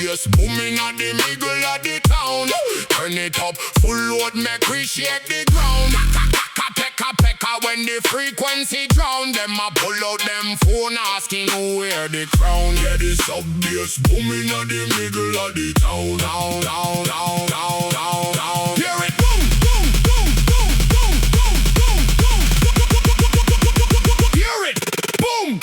bass booming at the middle of the town. Turn it up, full load, make we shake the ground. Pekka when the frequency drown. Them a pull out them phone asking who wear the crown. Yeah, the sub bass booming at the middle of the town. Down, down, down, down, down, down. Hear it boom, boom, boom, boom, boom, boom, boom, boom. Hear it boom.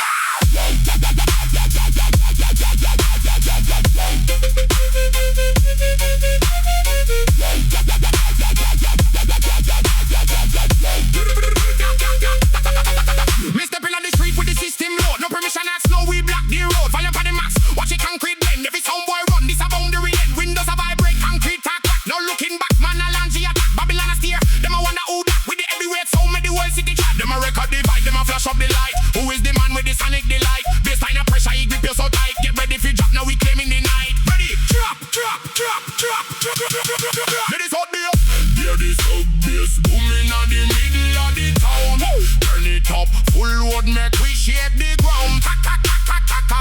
Me stepping on the street with the system load. No permission ask, no we block the road. Fire for the max, watch it concrete blend. Every sound boy run, this a boundary end. Windows a vibrate, concrete talk back. No looking back, man a lunge attack. Babylon a steer, them a wonder who that. With the heavyweight sound, me the whole city chat. Them a record the vibe, them a flash up the light. Who is the man with the sonic delight? Bassline a pressure, he grip you so tight. Get ready for drop, now we claiming the night. Ready, drop, drop, drop, drop, drop, drop, drop, drop, drop. Let this hot be up. Yeah, this sub bass booming at the middle of the town. Turn it up, full load, make we shake the ground.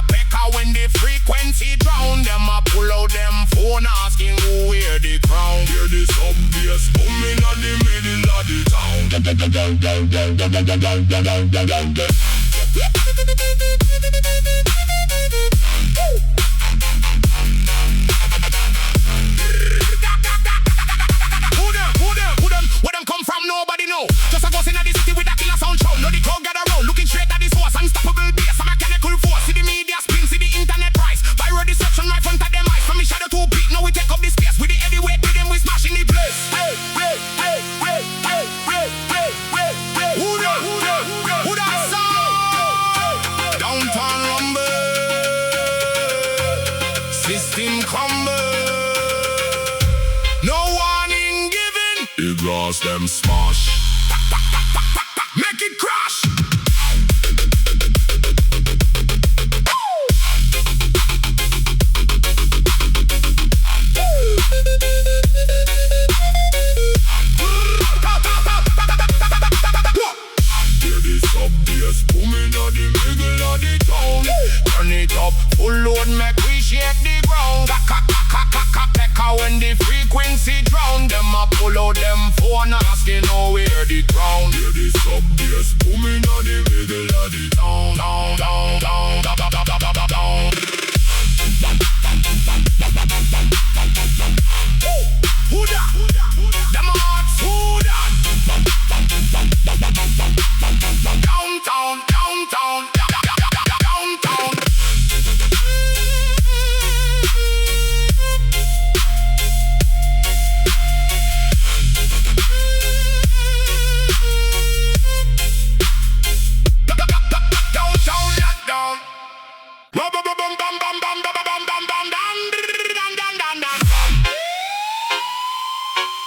Pekka when the frequency drown. Them a pull out them phone asking who wear the crown. Hear the sub bass booming at the middle of the town. Where them come from, nobody know. Just a ghost in the city with a killer sound show. No, the crowd gather round, looking straight at the source. Unstoppable bass, a mechanical force. See the media spin, see the internet price. Viral deception right front of them eyes. From me shadow to beat, now we take up the space. With the heavyweight rhythm, we smashing the place. Hey, hey, hey, hey, hey, hey, hey, hey, hey. Who that sound? Downtown rumble, system crumble. No warning given. The glass them smash. Make it crash. Hear the sub bass booming at the middle of the town. Turn it up, full load, make we shake the ground. Pekka when the frequency drown. Them a pull out them phone asking who wear the crown. Hear the sub bass booming at the middle of the town. Down, down, down, down, down, down, down. Who that? Them hearts, who that? Downtown, downtown, downtown.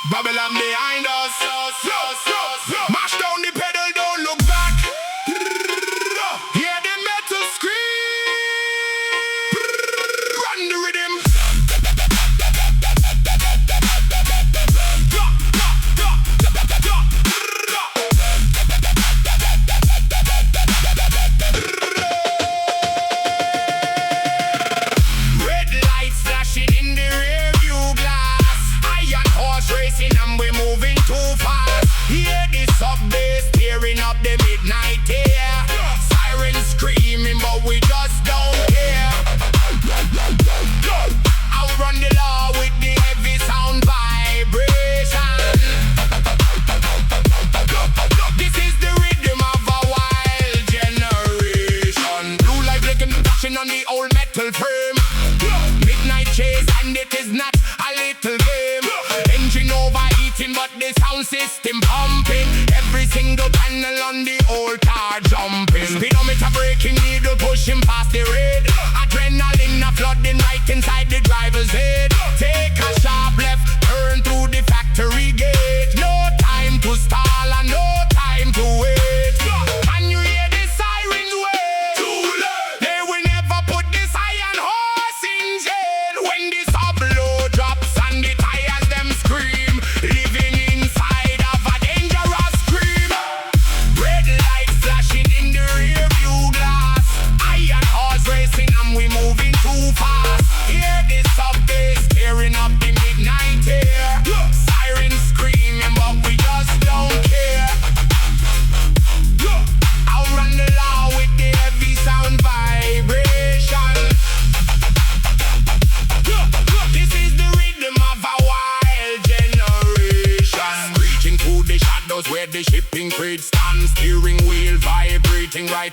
Babylon behind us. Mash down the pedal, don't look back. Hear the metal scream. Run the rhythm. Red lights flashing in the rear view glass. Iron horse racing and we moving too fast. Hear the sub bass tearing up the midnight air. Sirens screaming but we just don't care. I'll run the law with the heavy sound vibration. This is the rhythm of a wild generation. Blue light blinking flashing on the old metal frame. Midnight chase and it is not a little game. Engine overheating but the sound system pumping. Every single panel on the old car jumping. Speedometer braking, needle pushing past the red. Adrenaline a flooding right inside the driver's head. Take a sharp left, turn through the factory gate. No time to stall and no time to wait. Can you hear the sirens wait? Too late. They will never put this iron horse in jail. When the sub low drops and the tires them scream. Living inside of a dangerous scream. Red lights flashing in the rear view glass. Iron horse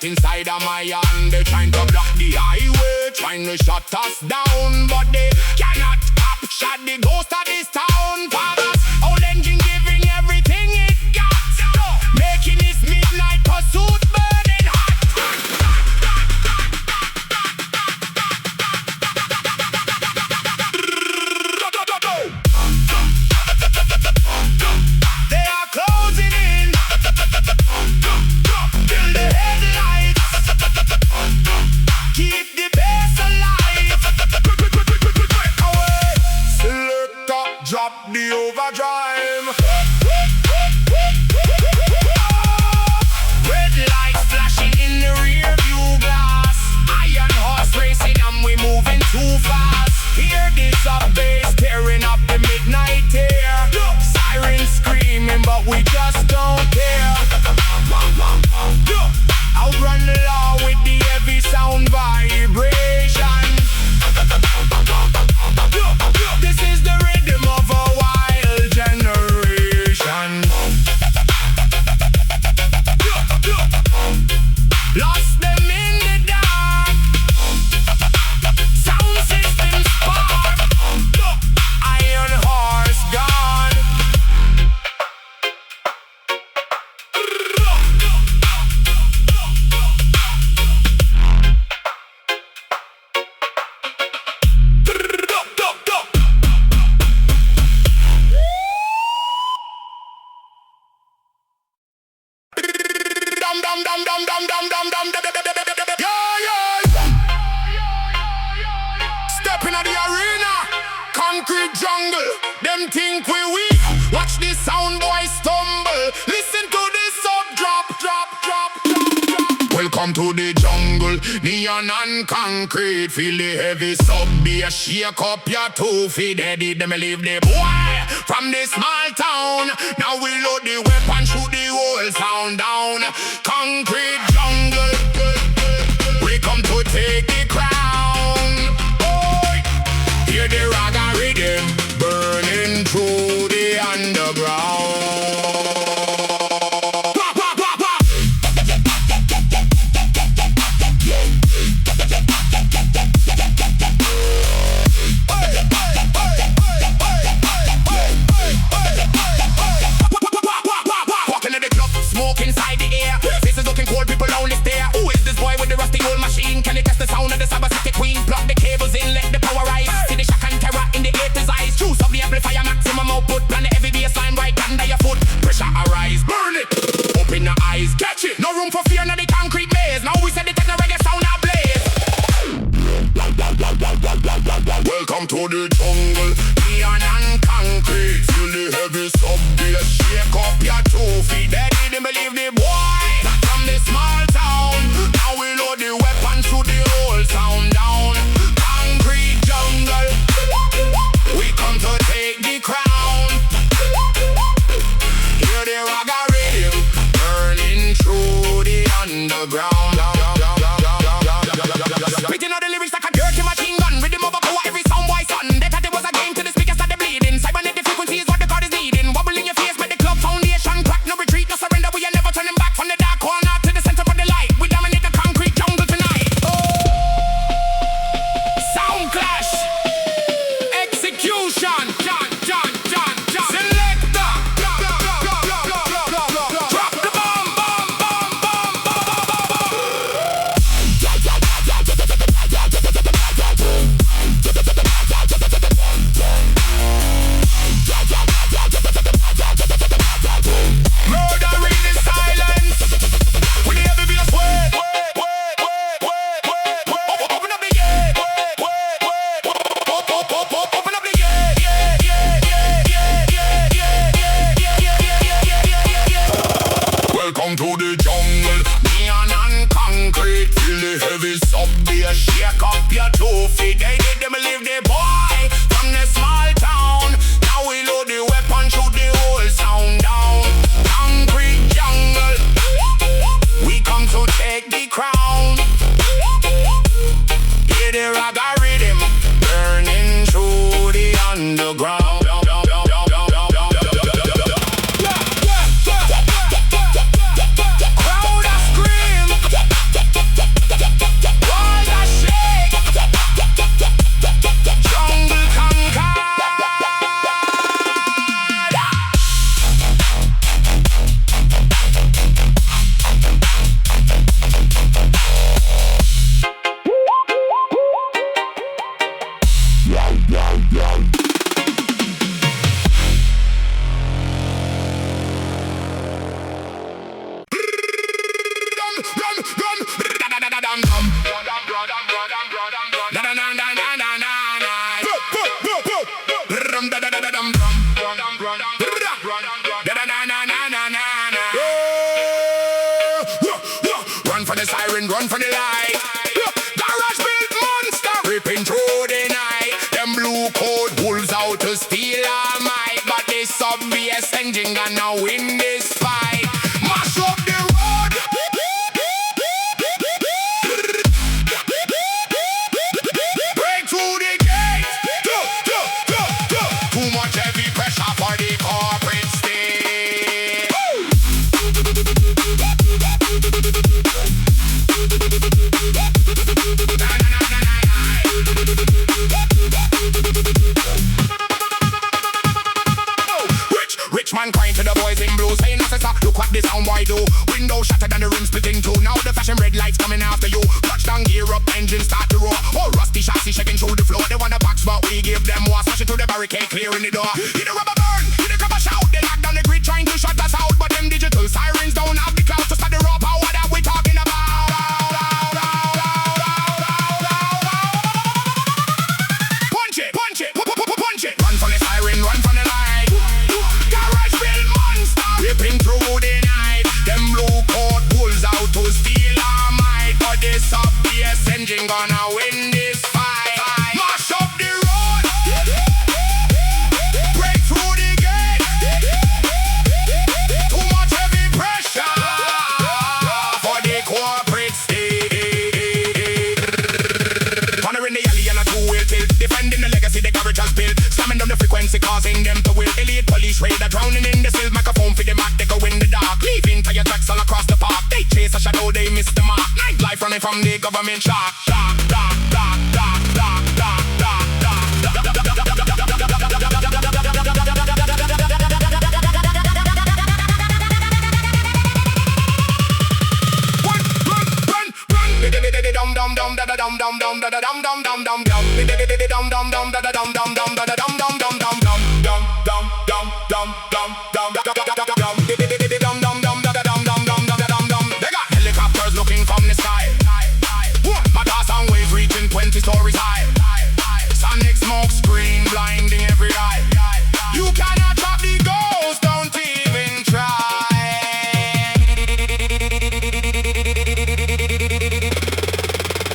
right inside of my hand. They trying to block the highway, trying to shut us down, but they cannot capture the ghost of this town. Fathers, old engine giving everything it got, making this midnight pursuit burning hot. They are closing in till the headlights keep the bass alive. Selector, drop the overdrive. Red lights flashing in the rear view glass. Iron horse racing and we moving too fast. Hear this up bass tearing up the midnight air. Sirens screaming but we just don't care. Outrun the law with the heavy sound vibration. This is the rhythm of a wild generation. Lost them in the dark. Sound system spark. Iron horse gone. Step in the arena, concrete jungle. Them think we weak. Watch this sound boy stumble. Listen to this sub drop. Welcome to the jungle, neon and concrete. Feel the heavy sub bass, shake up your 2 feet. Eddie, them leave the boy from this small town. Now we load the weapon, shoot the whole sound down. Concrete jungle, we come to take the crown. Boy, hear the Ragga Riddim burning through the underground. Smoke inside the air, faces looking cold, people only stare. Who is this boy with the rusty old machine? Can he test the sound of the Sabbath City Queen? Plug the cables in, let the power rise. See the shock and terror in the haters' eyes. Juice of the amplifier, maximum output. Plan the heavy bassline right under your foot. Pressure arise, burn it, open your eyes, catch it. No room for fear in the concrete maze. Now we said the techno reggae sound ablaze. Welcome to the jungle, neon and concrete. Feel the heavy sub bass, shake up your 2 feet. Daddy didn't believe the boy from the small town. Now we load the weapon through the whole sound down. Concrete jungle, we come to take the crown. Hear the Ragga Riddim burning through the underground. Spitting out the lyrics like a dirty machine gun. Rhythm over power, every sound wise son. They thought it was a game till the speakers started bleeding. Cybernetic frequency is what the card is needing. Wobble in your face, but the club foundation crack. No retreat, no surrender, we are never turning back. From the dark corner to the center of the light, we dominate the concrete jungle tonight. Sound clash, execution, selector, drop the bomb. Murder in the silence, with the heavy bass wait. Open up the gate. Open up the gate. Welcome to the jungle, neon and concrete. Feel the heavy sub bass, shake up your 2 feet. They did them believe the boy from the small town. Now we load the weapon, shoot the whole sound down. Concrete jungle, we come to take the crown. Hear the Ragga Riddim burning through the underground. Crowd a scream. engine gonna win this fight. Mash up the road. Break through the gate. Too much heavy pressure for the corporate state. Rich man crying to the boys in blue, saying, "Sister, look what this sound boy do." Window shattered and the rim split in two. Now the flashing red lights coming after you. Touchdown, gear up, engine start to roar. Oh, rusty chassis shaking through the floor. They want a box, but we give them war. Smashing through the barricade, clearing the door. Hear the rubber burn, hear the copper shout. They lock down the grid, trying to shut us out. But them digital sirens don't have the clouds to stop the raw power that we talking about. Punch it, punch it, punch it. Run from the siren, run from the light. Garage build monster, ripping through the night. Them blue coat pulls out to steal our might. But this SubVibes engine gonna win this fight. Mash up the road, break through the gate. Too much heavy pressure for the corporate state. Corner in the alley and a two-wheel tilt, defending the legacy the garage has built. Slamming down the frequency, causing them to will. Elite police raider drowning in the sill. Microphone for the Mac, they go in the dark. Leaving tire tracks all across the park. They chase a shadow, they miss the mark. Nightlife running from the government shark. They got helicopters looking from the sky. Matas and waves reaching 20 stories high. Sonic smoke screen blinding every eye. You cannot trap the ghost, don't even try.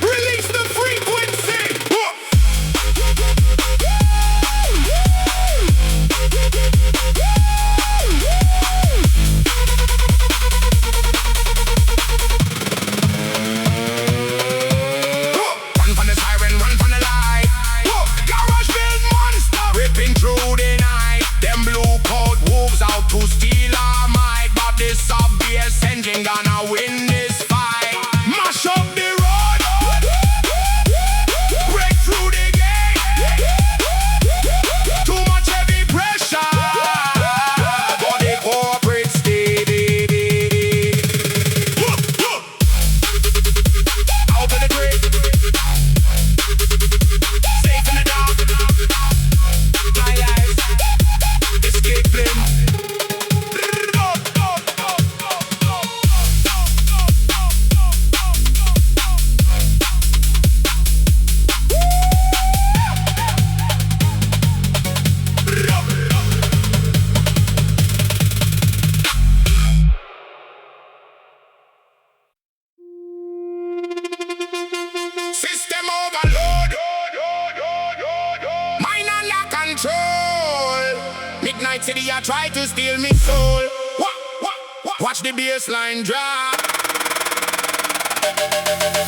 Release the frequency. Run from the siren, run from the light. Garage build monster, ripping through the night. Them blue coat wolves out to steal our might. But this SubVibes engine gonna win this fight. Mash up the road, break through the gate. Too much heavy pressure for the corporate state. Out of the grid, safe in the dark. My life, escaping. System overload. Mind under control. Midnight City, I try to steal me soul. Watch the bassline drop.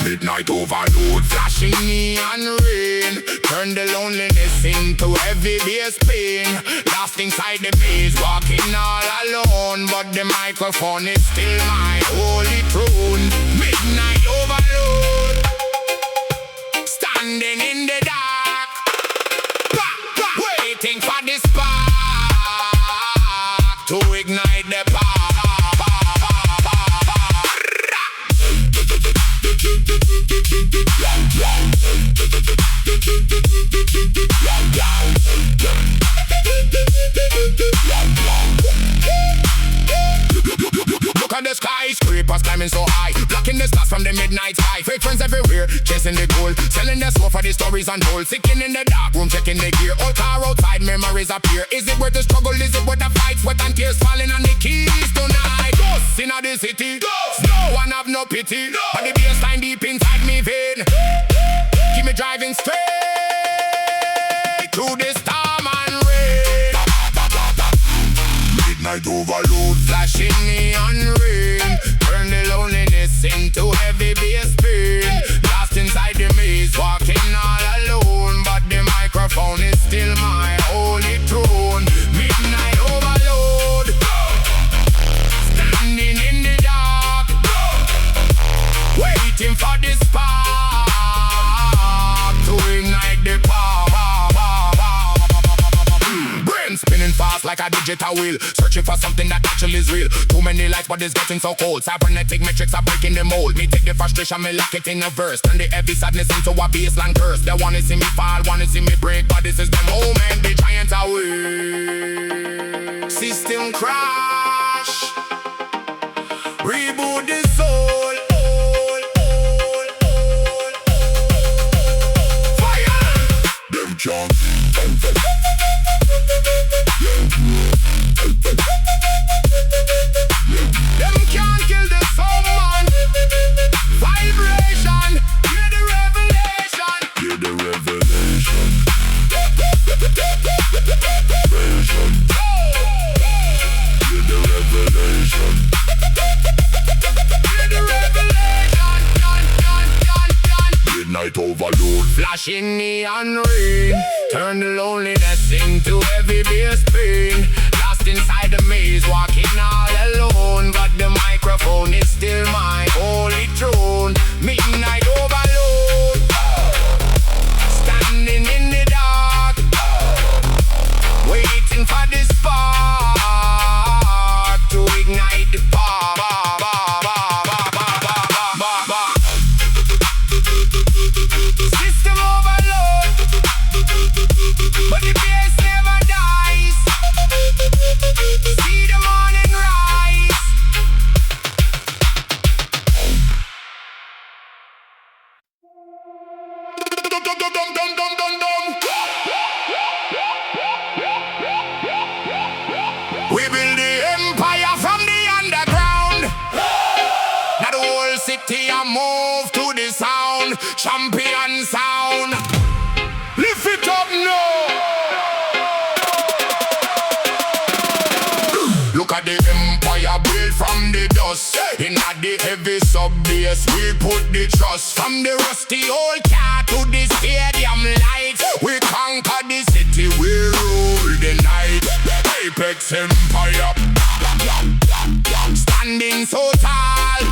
Midnight overload, flashing neon rain. Turn the loneliness into heavy bass pain. Lost inside the maze, walking all alone. But the microphone is still my holy throne. Midnight overload, standing in the dark, waiting for the spark to ignite the power. Look at the skyscrapers climbing so high, blocking the stars from the midnight sky. Fake friends everywhere, chasing the goal, selling the soul for the stories untold. Sitting in the dark room, checking the gear. Old car outside, memories appear. Is it worth the struggle? Is it worth the fight? Sweat and tears falling on the keys tonight. Ghosts in the city, no one have no pity. But the bassline deep inside me vein, keep me driving straight through the storm and rain. Midnight flashing neon rain. Turn the loneliness into heavy bass pain. Lost inside the maze, walking all alone, but the microphone is still my holy throne. Midnight overload, standing in the dark, waiting for the spark to ignite the power. Brain spinning fast like a digital wheel, searching for something that actually is real. Too many lights, but it's getting so cold. Cybernetic metrics are breaking the mold. Me take the frustration, me lock it in a verse. Turn the heavy sadness into a bassline curse. They wanna see me fall, wanna see me break, but this is the moment the giants are weak. System crash, reboot the soul. Fire! Them jump. Them can't kill the soul, man. Vibration, hear the revelation. Hear the revelation. Hear the revelation. Hear the revelation. Midnight overload, flashing neon rain. Turn the loneliness into heavy bass pain. Lost inside the maze, walking all alone, but the microphone is still my holy throne. Midnight overload, standing in the dark, waiting for the spark to ignite the power. System overload, but the bass never dies. See the morning rise. We build the empire from the underground. Now the whole city a move to the sound. Champion sound. Lift it up now. Look at the empire built from the dust. In the heavy sub-bass we put the trust. From the rusty old car to the stadium lights, we conquer the city, we rule the night. Apex empire, standing so tall,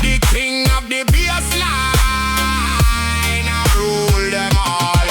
the king of the bassline, I rule them all.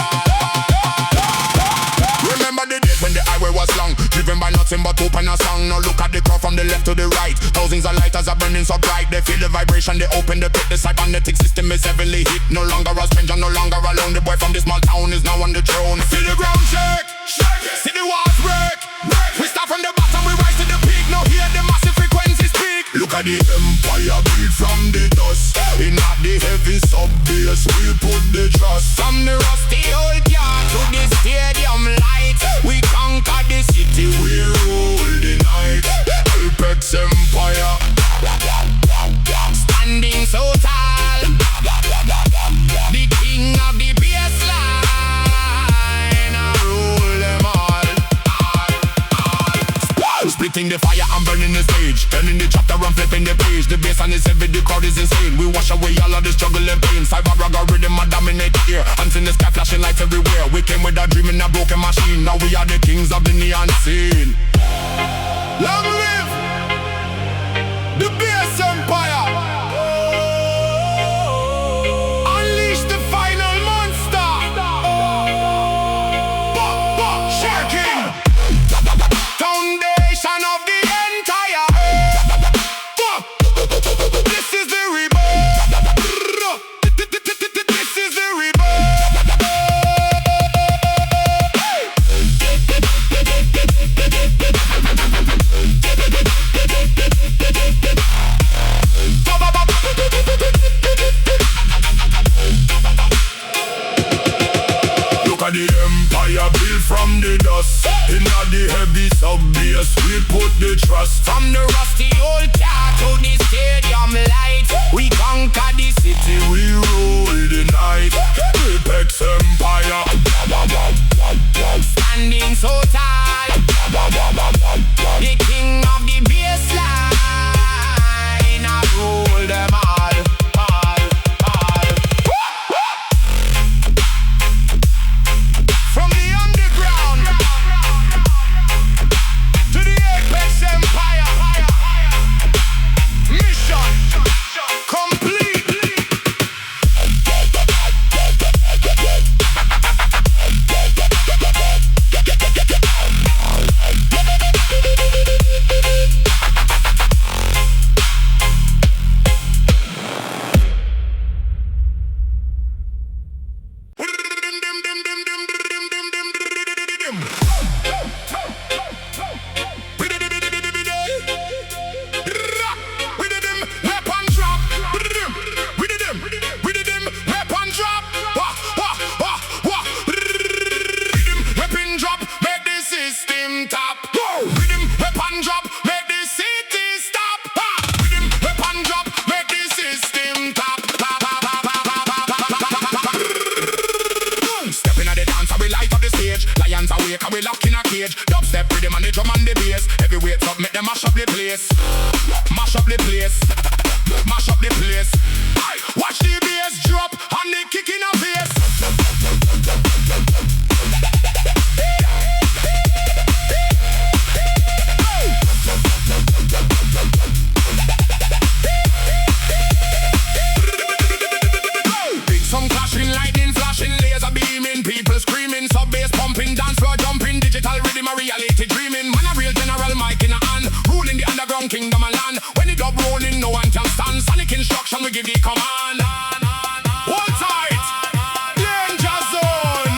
Remember the days when the highway was long, driven by nothing but hope and a song. Now look at the crowd from the left to the right. Thousands of lighters are burning so bright. They feel the vibration, they open the pit. The cybernetic system is heavily hit. No longer a stranger, no longer alone. The boy from this small town is now on the throne. Feel the ground shake, shake it. See the walls break, break. We start from the bottom, we rise to the peak. Now hear the massive frequencies speak. Look at the empire built from the dust. In the heavy sub-bass we put the trust. From the rusty old yard to the stadium lights, we conquer the city, we rule the night. Apex empire, standing so tall, the king of the bassline, I rule them all. Splitting the fire and burning the stage, turning the chapter and flipping the page. The bass and the heavy, the crowd is insane. We wash away all of the struggle and pain. Cyber Ragga Riddim and dominate the air. Hands in the sky, flashing lights everywhere. We came with a dream in a broken machine. Now we are the kings of the neon scene. Long live the bass empire. Unleash the final monster. Shaking foundation of the entire earth. This is the rebirth. This is the rebirth. Look at the empire built from the dust. In the heavy sub-bass we put the trust. From the rusty old car to the stadium lights, we conquer the city, we rule the night. Apex empire, standing so tall, the king of the place. Mash up the place. Mash up the place. Watch the bass drop and the kick in a face. Big some clashing, lightning flashing, laser beaming, people screaming, sub bass pumping, dance floor jumping, digital rhythm, a reality dreaming. Man a real general mic in a hand, ruling the underground kingdom and land. When the dub rolling, no one can stand. Sonic instruction, we give the command. Hold tight, danger zone.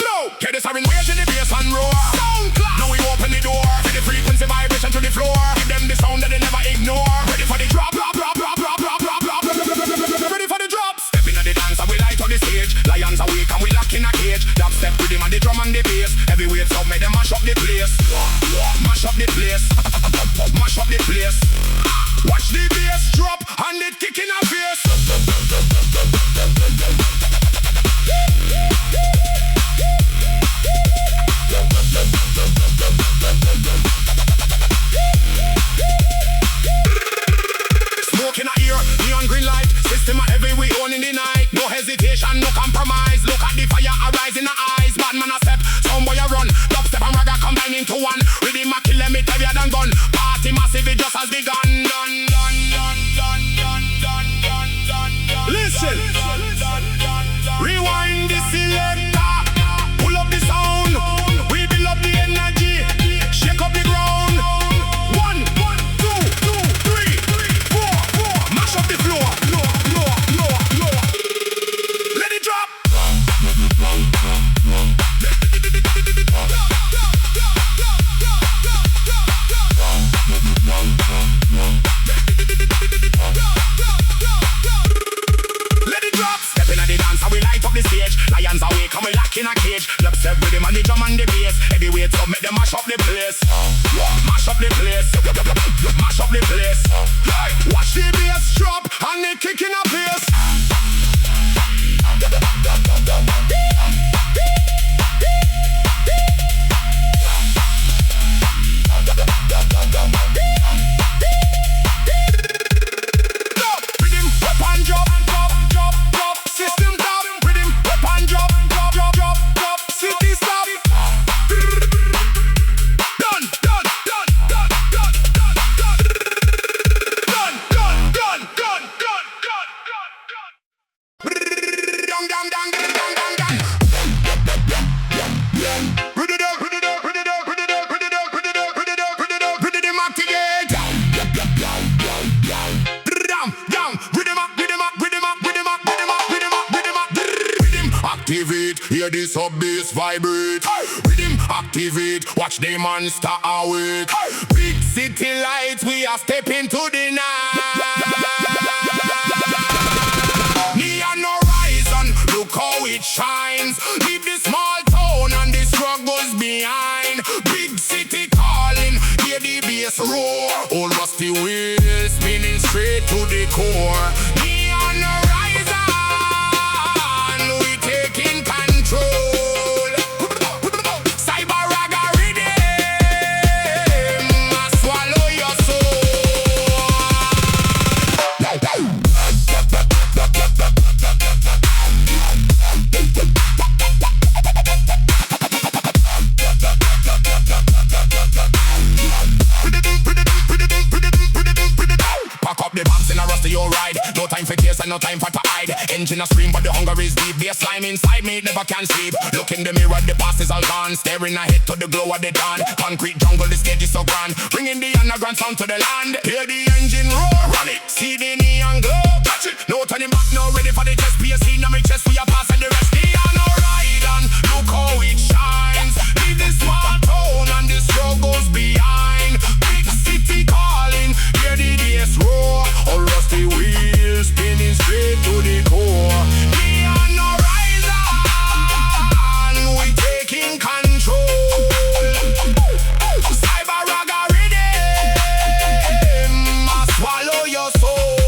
No, get this siren wage in the bass and roar. Sound clap. Now we open the door for the frequency vibration to the floor. Give them the sound that they never ignore. Ready for the drop, drop, drop, drop, drop, drop, drop, drop. Ready for the drop. Step in the dance and we light on the stage. Lions awake and we lock in a cage. Dubstep rhythm and the drum and the bass. Heavyweight up, make them mash up the place. Mash up the place. Mash up the place. Watch the bass drop and it kick in our face. Smoke in our ear, neon green light. System a heavy, we own in the night. No hesitation, no compromise. Look at the fire arise in the eyes. Bad man a step, some boy a run. Dubstep and ragga combine into one. Rhythm a kill them, it heavier than gun. Party massive, it just has begun. Listen, rewind the selector. Pull up the sound, we build up the energy. Shake up the ground. 1, 2, 3, 4. Mash up the floor. Let it drop. Let it drop. Step in the dance and we light up the stage. Lions awake and we lock in a cage. Dubstep rhythm and the drum and the bass. Heavyweights up, make them mash up the place. Mash up the place. Mash up the place. Watch the bass drop and they kick in a place. Rhythm, whip and drop, drop, drop. System down. Rhythm, whip and drop, drop, drop, drop. City stop. Done. Activate, hear the sub bass vibrate. Rhythm activate, watch the monster awake. Big city lights, we are stepping to the night. Neon horizon, look how it shines. Leave the small town and the struggles behind. Big city calling, hear the bass roar. All rusty wheels spinning straight to the core. Neon horizon, we taking control. Cyber Ragga Riddim, swallow your soul. Pack up the bombs in a rusty old ride. No time for tears and no time for to hide. Engine a scream but the hunger is deep. Bassline inside me never can sleep. Look in the mirror, the past is all gone. Staring ahead to the glow of the dawn. Concrete jungle, the stage is so grand. Bringing the underground sound to the land. Hear the engine roar, run it. See the neon glow, touch it. No turning back, no ready for the test. PSC, now my chest, we are passing the rest. Neon horizon, look how it shines. Leave the small town and the struggles behind. Big city calling, hear the bass roar. All rusty wheels spinning straight to the core. Neon horizon, we taking control. Cyber Ragga Riddim, swallow your soul.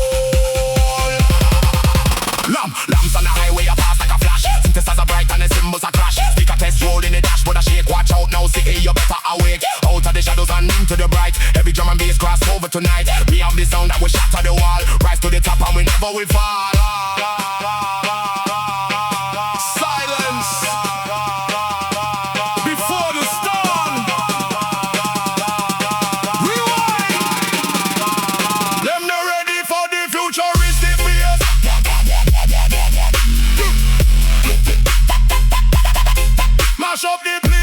Lamps on the highway are fast like a flash. Synthesizer bright and the cymbals a crash. Speaker test roll in the dashboard a shake. Watch out now, city, you better awake. Out of the shadows and into the bright. Every drum and bass cross over tonight. We have the sound that will shatter the wall. Rise to the top and we never will fall. Silence before the storm. Rewind. Them not ready for the futuristic bass. Mash up the place.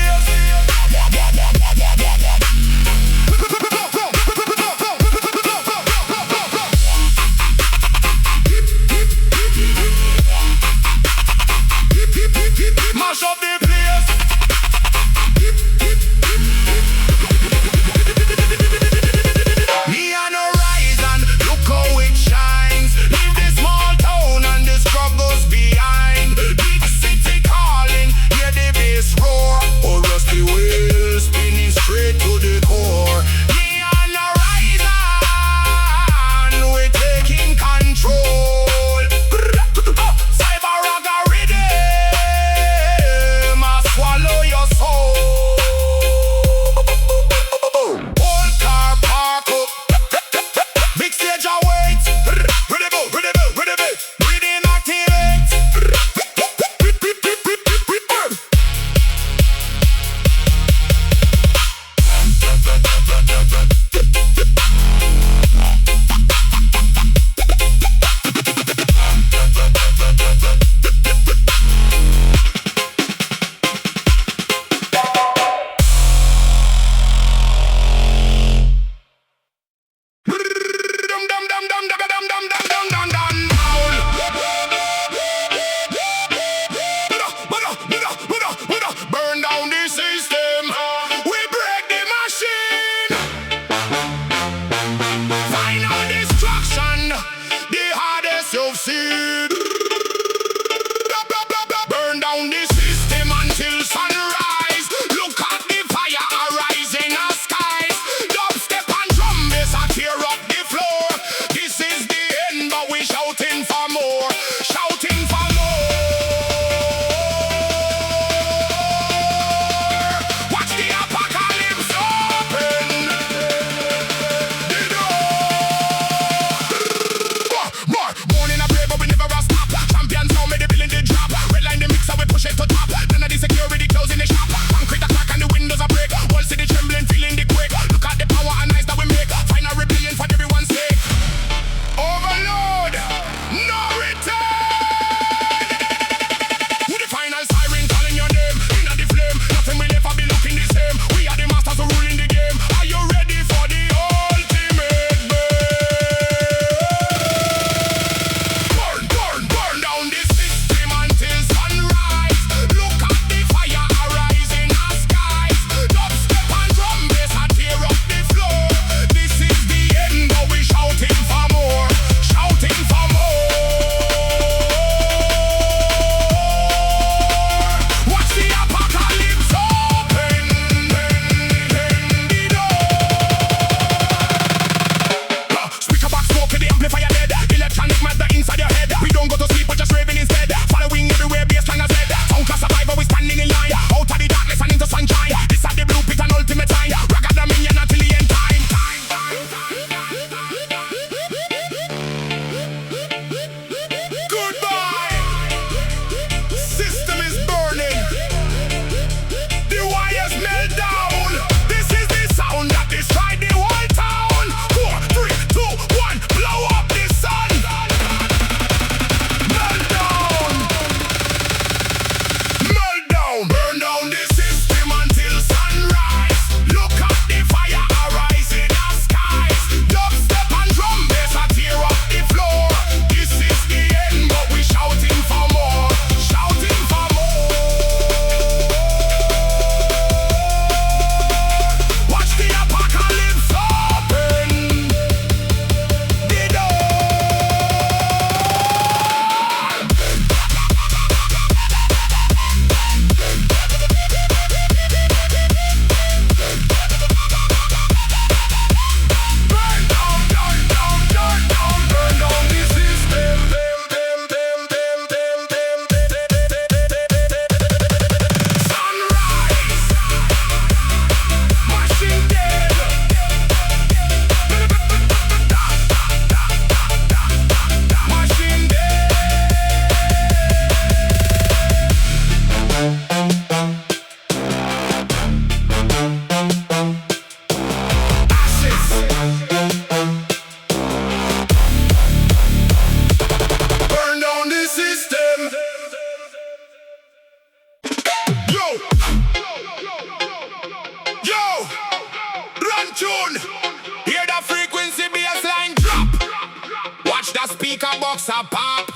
box a pop.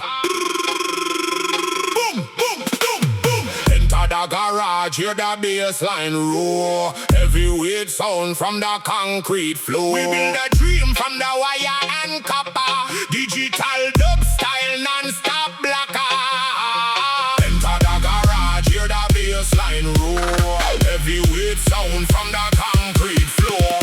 Boom, boom, boom, boom. Enter the garage, hear the bassline roar. Heavyweight sound from the concrete floor. We build a dream from the wire and copper. Digital dub style non-stop blacker. Enter the garage, hear the bassline roar. Heavyweight sound from the concrete floor.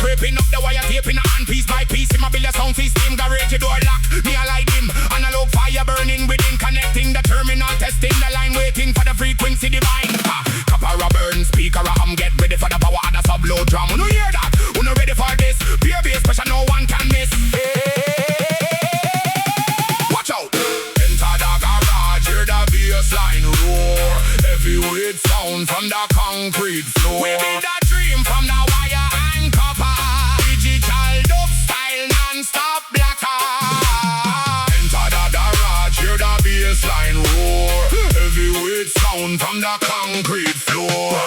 Scraping up the wire, taping a hand piece by piece. In my build a sound system, garage door lock. Me I like him, analog fire burning within. Connecting the terminal, testing the line, waiting for the frequency divine. Copper a burn, speaker a hum. Get ready for the power of the sub-low drum. Who hear that? Who no ready for this? Pure bass pressure, no one can miss. Watch out! Enter the garage, hear the bassline roar. Heavyweight sound from the concrete floor. We build a dream from the wire and copper. Digital dub style non-stop blacker. Enter the garage, hear the bassline roar. Heavyweight sound from the concrete floor.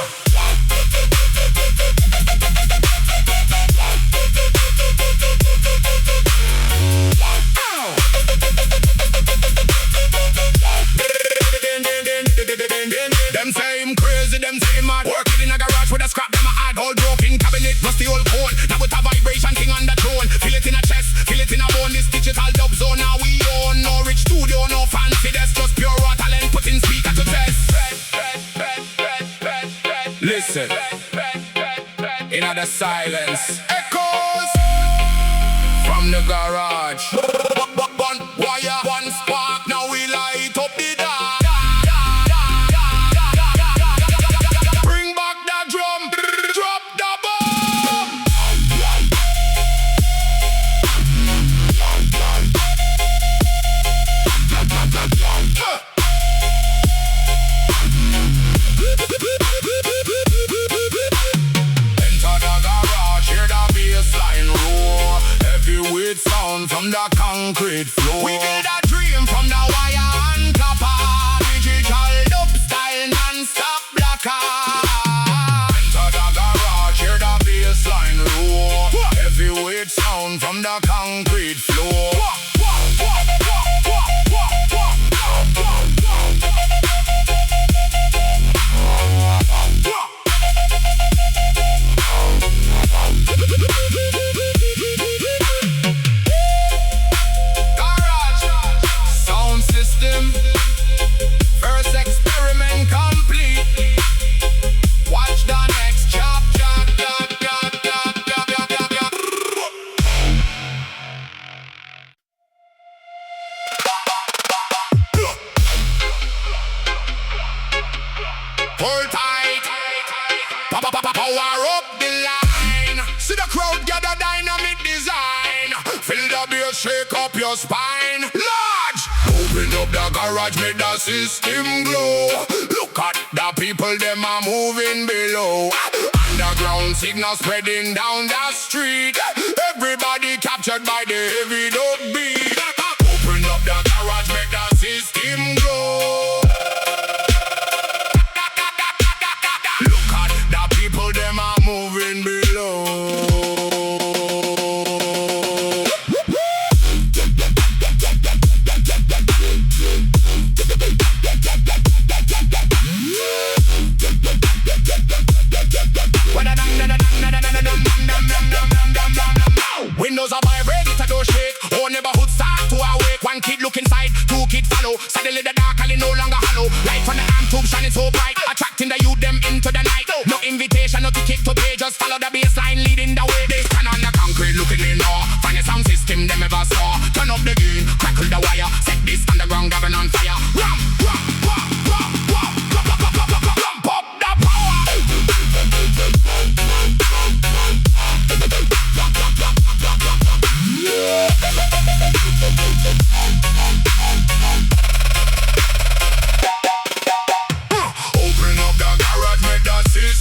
Them say him crazy, them say him mad. Working in a garage with a scrap, them a add. All broken cabinet, rusty old cone. Now with a vibration king on the throne. Feel it in a chest, feel it in a bone. This digital dub zone, now we own. No rich studio, no fancy, that's just pure raw talent. Put in speaker to test. Listen, in the silence, echoes from the garage. One wire, one spark, now we light up the dark. Bring back the drum, drop the bomb. Enter the garage, hear the bassline roar. Heavyweight sound from the concrete floor. We build a dream from the wire and copper. Digital dub style non-stop blacker. Enter the garage, hear the bassline roar. Heavyweight sound from the concrete floor. Sound system, first experiment complete. Watch the next chop. Hold tight, power up the line. See the crowd gather, dynamic design. Feel the bass, shake up your spine. Large, open up the garage, make the system glow. Look at the people, them are moving below. Underground signal spreading down the street. Everybody captured by the heavy dub beat. Open up the garage, make the system glow. Look at the people, them are moving below. Windows are vibrating, to do shake. Whole neighborhood start to awake. One kid look inside, two kids follow. Suddenly the dark alley no longer hollow. Light from the arm tube shining so bright, attracting the youth them into the night. No invitation, no ticket to pay, just follow the bassline leading the way. They stand on the concrete looking in awe. Find a sound system them ever saw. Turn up the gain, crackle the wire. Set this underground govern on fire. Ram, ram, ram, ram, ram, ram, ram, ram, ram, ram, ram, pop the power. Open up the garage, make the system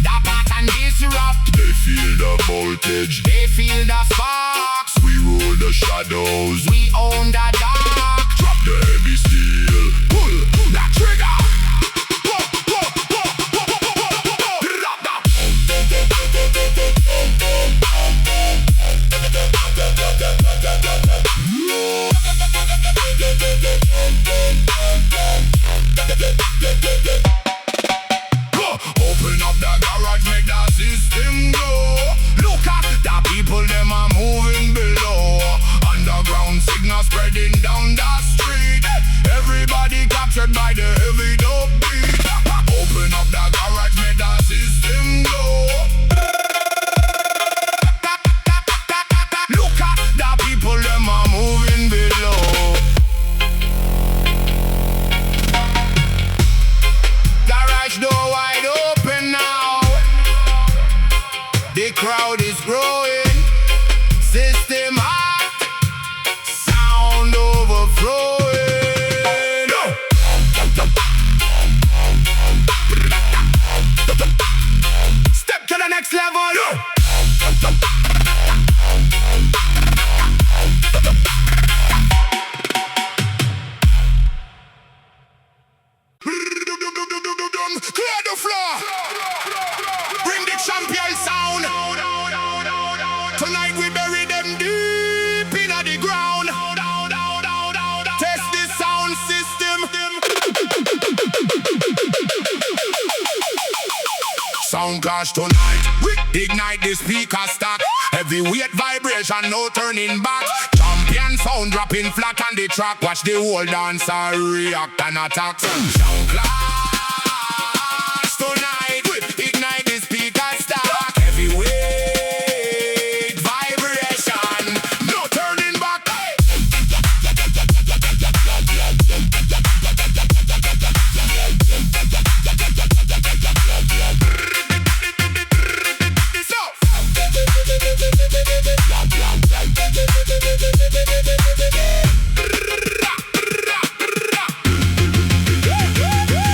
the pattern disrupt. They feel the voltage, They feel the sparks. we rule the shadows. We own the dark. Drop the heavy steel, Pull the trigger. open up the garage, make the system go. Look at the people, them are moving below. Underground signal spreading down the street. Everybody captured by the heavy dub beat. Open up the garage, make the system go. Look at the people, them are moving below. Garage door wide open now. The crowd is growing. System hot. Sound overflowing. Step to the next level. Clear the floor. Bring the champion sound. Tonight we bury them deep in the ground. Test the sound system. Sound clash tonight. We ignite the speaker stack. Heavyweight vibration, no turning back. Champion sound dropping flat on the track. Watch the whole dancer react and attack. Sound clash tonight. We ignite the speaker stack. Heavyweight vibration, no turning back.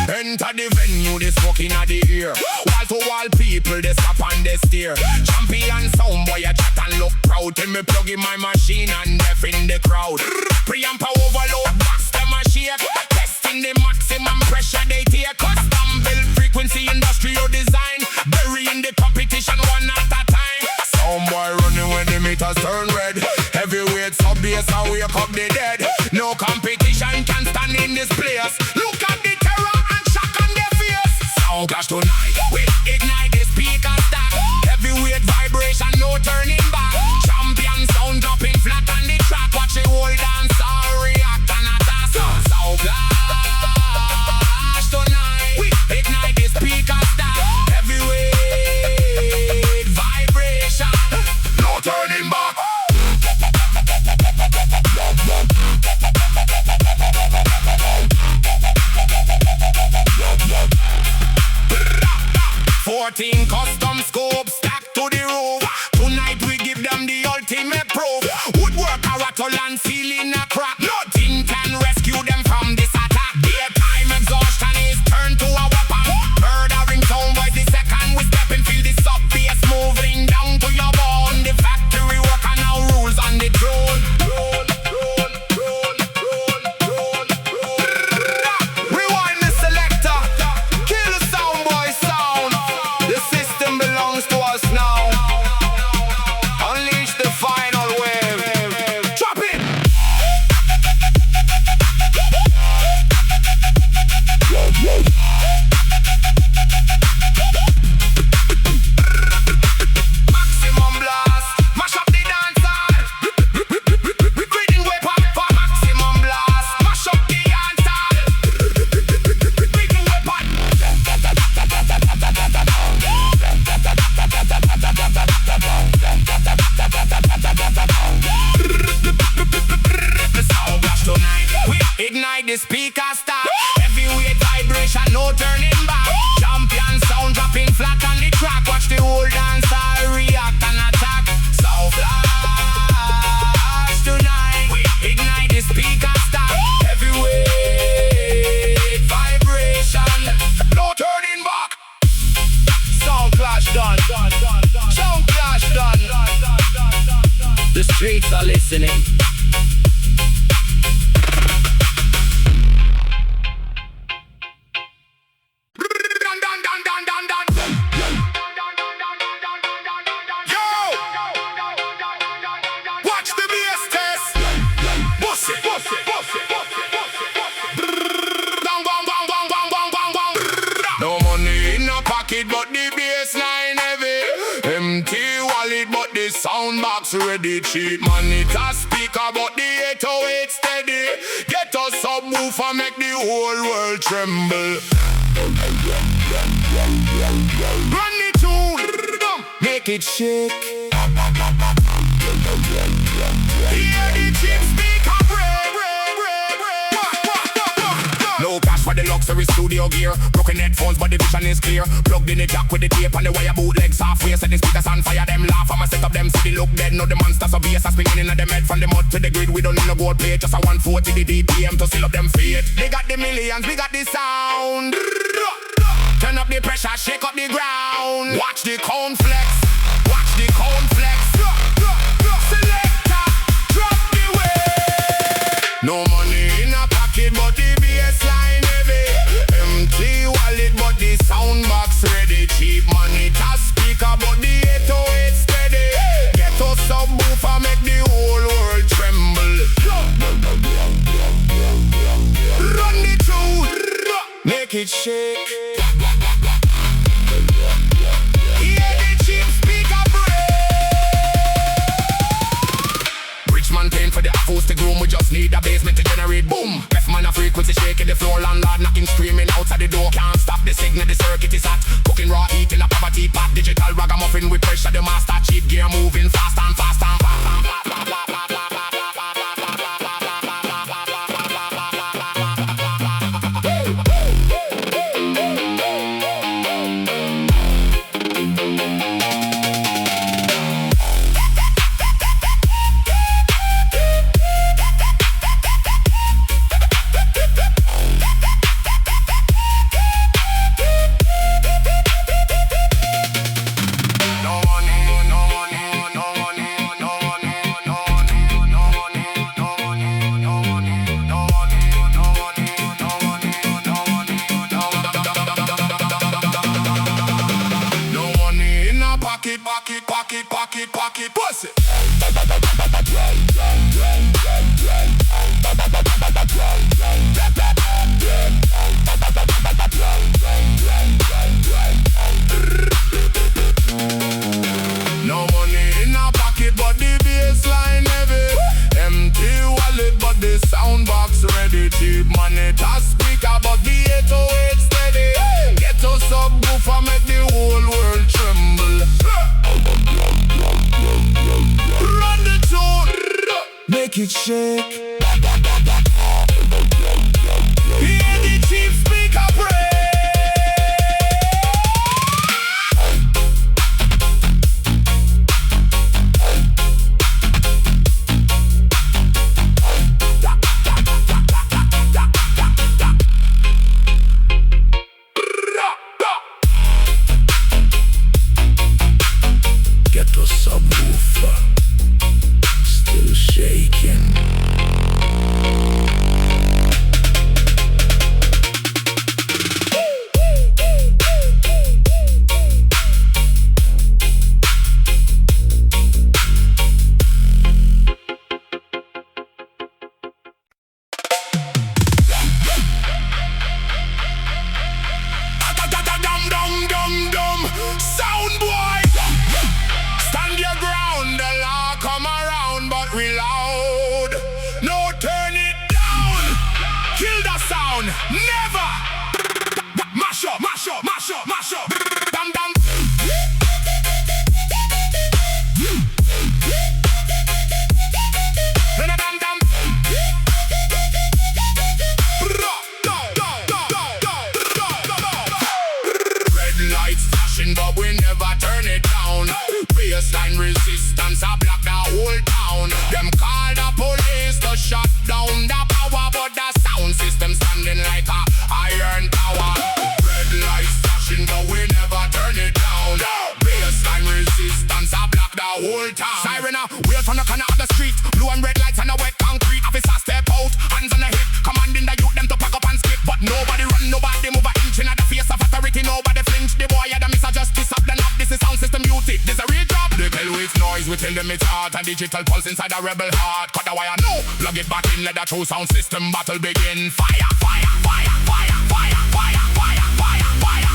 Enter the venue, this fucking at the ear. Wall to wall people, they stop and they stare. Champion sound boy, I chat and look proud. Till me plug in my machine and deaf in the crowd. Preamp overload, box them a shake. Testing the maximum pressure they take. Custom build frequency, industrial design. Burying the competition one at a time. Sound boy running when the meters turn red. Heavyweight sub bass and wake up the dead. No competition can stand in this place. Look at the terror and shock on their face. Sound clash tonight. We ignite the speaker stack. Heavyweight vibration, no turning back. Champion sound dropping flat on the track. Watch the whole dance all react and attack. Sound clash tonight. We ignite the speaker stack. Heavyweight vibration, no turning back. The streets are listening. No money in a pocket, but the bassline heavy. Empty wallet, but the sound box ready. Cheap money to speaker, but the 808 steady. Get a subwoofer, make the whole world tremble. Run the tune, make it shake. Hear the cheap speaker break. No cash for the luxury studio gear. Broken headphones, but the vision is clear. Plugged in the jack with the tape and the wire bootlegs halfway. Set the speakers on fire, them laugh. I'ma set up them city look dead. No the monsters of bass are spinning in them head. From the mud to the grid, we don't need no gold plate. Just a 140 the DPM to seal up them feet. They got the millions, we got the sound. Turn up the pressure, shake up the ground. Watch the cone flex, watch the cone flex. Selector, drop the weight. No money in a pocket, but the bassline heavy. Empty wallet, but the sound box ready. Cheap money to speaker, but the 808 steady. Get a subwoofer, make the whole world tremble. Run the tune, make it shake. Hear the cheap speaker break. Rich man paying for the acoustic room. We just need a basement to generate boom. Best man a frequency shaking the floor. Landlord knocking, screaming outside the door. Can't stop the signal, the circuit is hot. Cooking raw heat in a poverty pot. Digital ragamuffin with pressure, the master. Cheap gear moving fast and fast and fast and fast. Pocket, bust it. No money in a pocket, but the bassline heavy. Empty wallet, but the sound box ready. Cheap money to speaker, but the 808 steady. Get a subwoofer, make the whole world tremble. Run the tune, make it shake. Hear the cheap speaker break. Get a subwoofer, still shaking. Sound boy, stand your ground. The law come around, but we loud. No, turn it down. Kill the sound. Never. Mash up, mash up, mash up, mash up. Dum dum. Red lights flashing, but we never turn it down. Bassline resistance, I block the whole town. Them call the police to shut down the power, but the sound system standing like a iron tower. Red lights flashing, but we never turn it down. Bassline resistance, I block the whole town. siren. Wheel from the corner of the street. Blue and red lights and a wet concrete. Officer step out, hands on the hip, commanding the youth them to pack up and skip. But nobody run, nobody move an inch in the face of authority. Nobody flinch. The boy had a miss a justice up the knob. This is sound system beauty. This a real job. They tell with noise, we tell them it's art. A digital pulse inside a rebel heart. Cut the wire, no. Plug it back in, let the true sound system battle begin. Fire, fire, fire, fire, fire, fire, fire, fire, fire,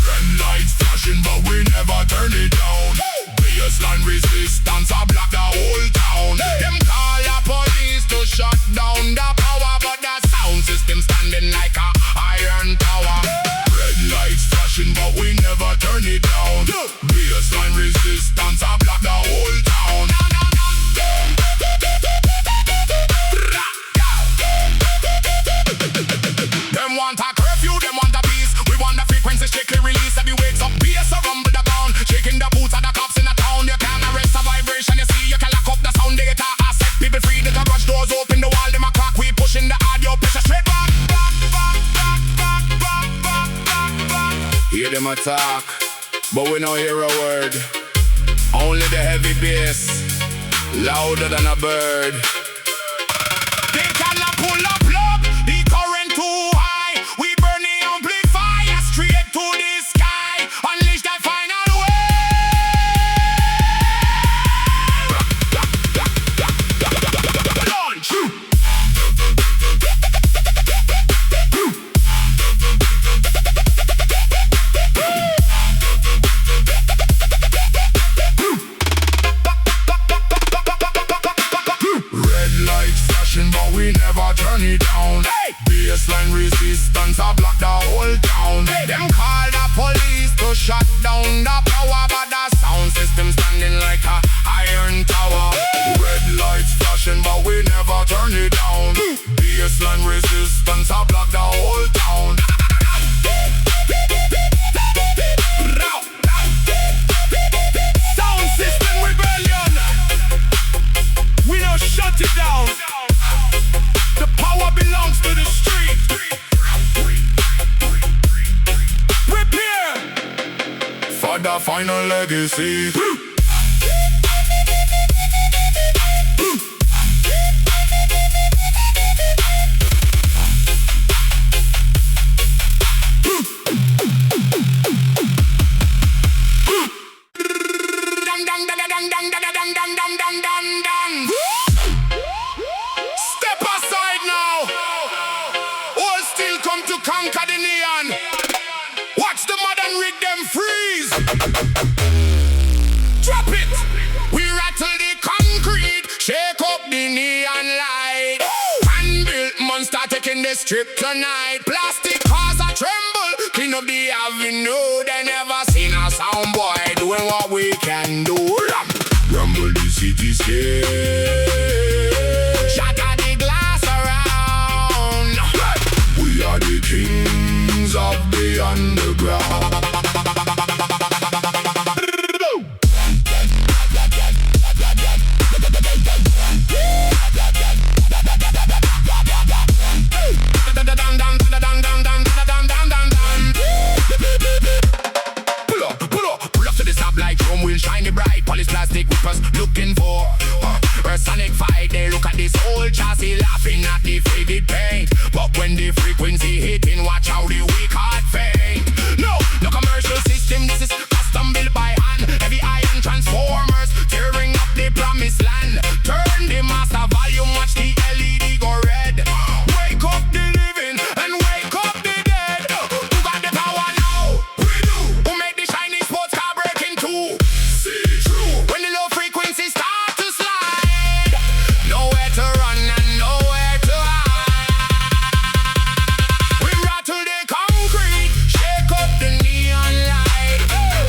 red lights flashing, but we never turn it down. Bassline resistance, I block the whole town. Them call the police to shut down the power, but the sound system standing like a iron tower. Red lights flashing, but we never turn it down. Bassline resistance, I block the whole town. Them want a curfew, them want a peace. We want the frequency strictly release. Every wakes up, bass a rumble the ground. Shaking the boots of the cops in the town. You can't arrest a vibration, you see. You can lock up the sound data. I set people free, the garage doors open, the wall, them a clock. We pushing the audio pressure straight back. Hear them attack, but we don't hear a word. Only the heavy bass, louder than a bird. They cannot pull a plug, the current too high. We burn the amplifier straight to the sky. Unleash that final wave. Launch. But we never turn it down. Bassline resistance, I block the whole town. Them call the police to shut down the power, but the sound system standing like a iron tower. Red lights flashing, but we never turn it down. Bassline resistance, I block the whole town. Sound system rebellion. We don't shut it down. The power belongs to the street. Prepare for the final legacy. Step aside now. All still come to conquer the neon. Watch the modern rig them freeze. Drop it. We rattle the concrete, shake up the neon light. Hand-built monster taking the strip tonight. Plastic cars a tremble, clean up the avenue. They never seen a sound boy doing what we can do. Rumble the cityscape. Shatter the glass around. We are the kings of the underground. Pull up to the stop like chrome wheel, shiny bright. Polished plastic whippers looking for a sonic fight. They look at this old chassis laughing at the faded paint. But when the frequency hitting, watch how the weak heart faint. No commercial system, this is custom built by hand. Heavy iron transformers tearing up the promised land. Turn the master volume, watch the LED go red. Wake up the living and wake up the dead. Who got the power now? We do. Who made the shiny sports car break in two? See true. When the low frequency start to slide, nowhere to run and nowhere to hide. We rattle the concrete, shake up the neon light.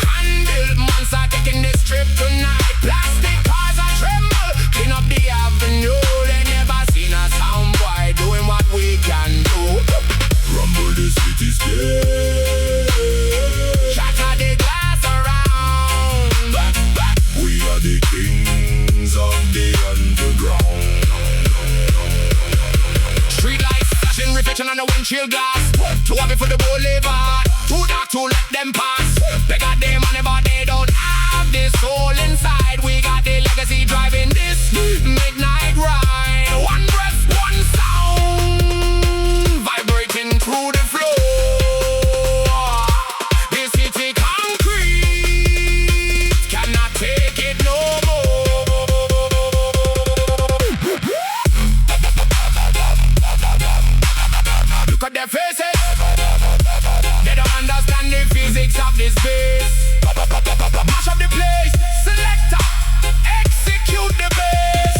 Hand-built monster taking the strip tonight. Plastic cars a tremble, clean up the avenue. They never seen a sound boy doing what we can do. Rumble the cityscape. Shatter the glass around. We are the kings of the underground. Street lights flashing, reflection on the windshield glass. Too heavy for the boulevard, too dark to let them pass. They got their money but they don't have the soul inside. We got the legacy driving this midnight ride. One breath, one sound, vibrating through the floor. The city concrete cannot take it no more. Look at their faces. They don't understand the physics of this bass. Mash up the place. Selector, execute the bass.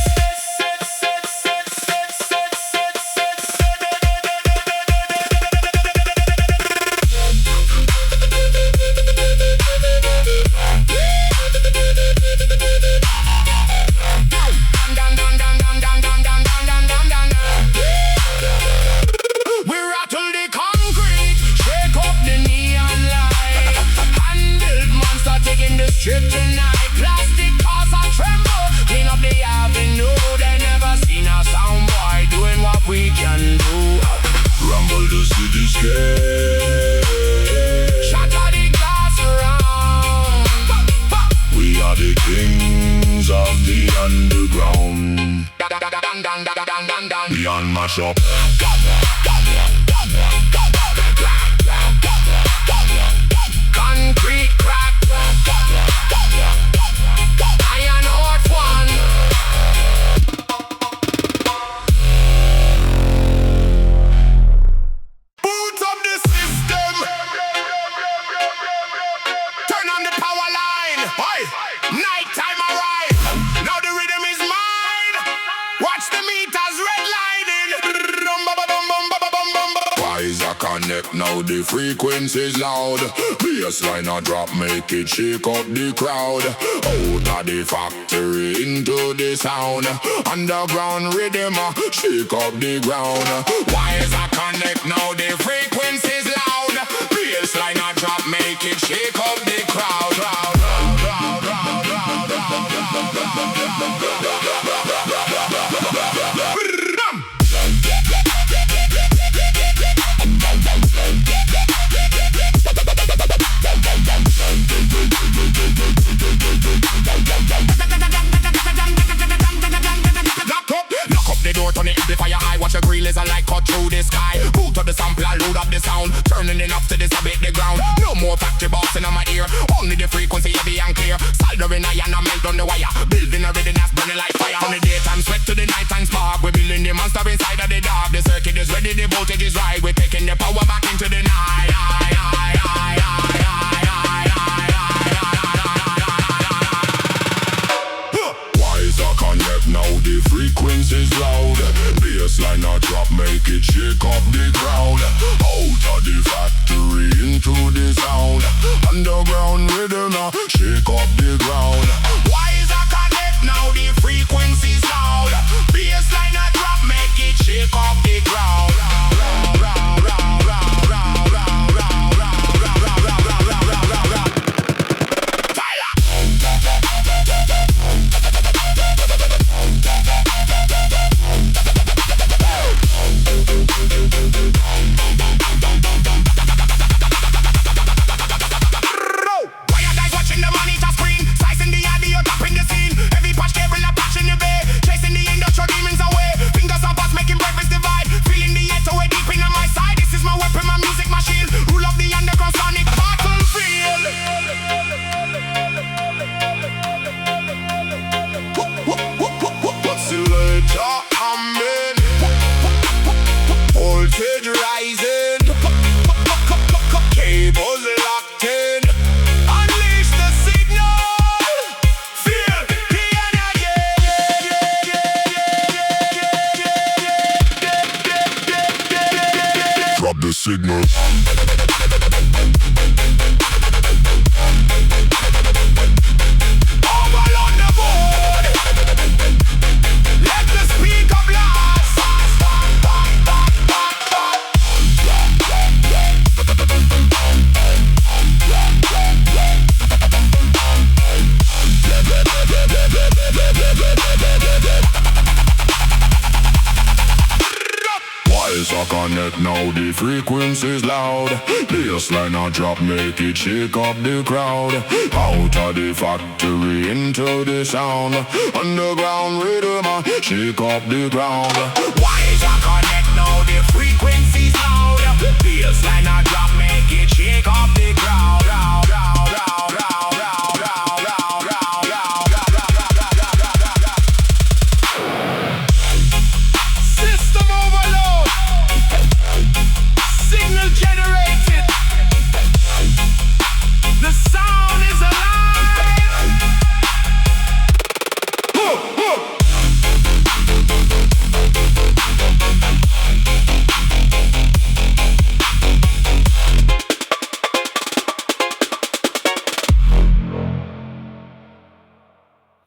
We rattle the concrete, shake up the neon light. Handled monster taking the strip tonight. Plastic cars are tremble, clean up the avenue. They never seen a sound boy doing what we can do. Rumble the cityscape. Shatter the glass around. We are the kings of the underground. Beyond mashup. Concrete crack. Iron hot one. Boot up the system. Turn on the power line. Oi, night time arrive. Now the rhythm is mine. Watch the meters redlining. Wise a connect now, the frequency's loud. Bassline a drop, make it shake up the crowd. Out of the factory into the sound. Underground rhythm shake up the ground. Wise a connect now, the frequency's loud. Bassline a drop, make it shake up the crowd. Lock up the door, turn the amplifier high. Watch the grill is a light cut through the sky. Boot up the sampler, load up the sound. Turning it up to this a bit the ground. No more factory box in my ear. Only the frequency heavy and clear. Soldering iron and melt on the wire. Building a rhythm that's burning like fire. On the daytime sweat to the nighttime spark. We're building the monster inside of the dark. The circuit is ready, the voltage is right. We're taking the power back into the night. Wiser connect now, the frequency's loud. Bassline a drop, make it shake up the ground. Out of the factory into the sound. Underground rhythm shake up the ground. Wiser connect now, the frequency's loud. Bassline a drop, make it shake up the ground. set, now the frequency's loud. Bassline a drop, make it shake up the crowd. Out of the factory into the sound. Underground rhythm, shake up the ground. Why is a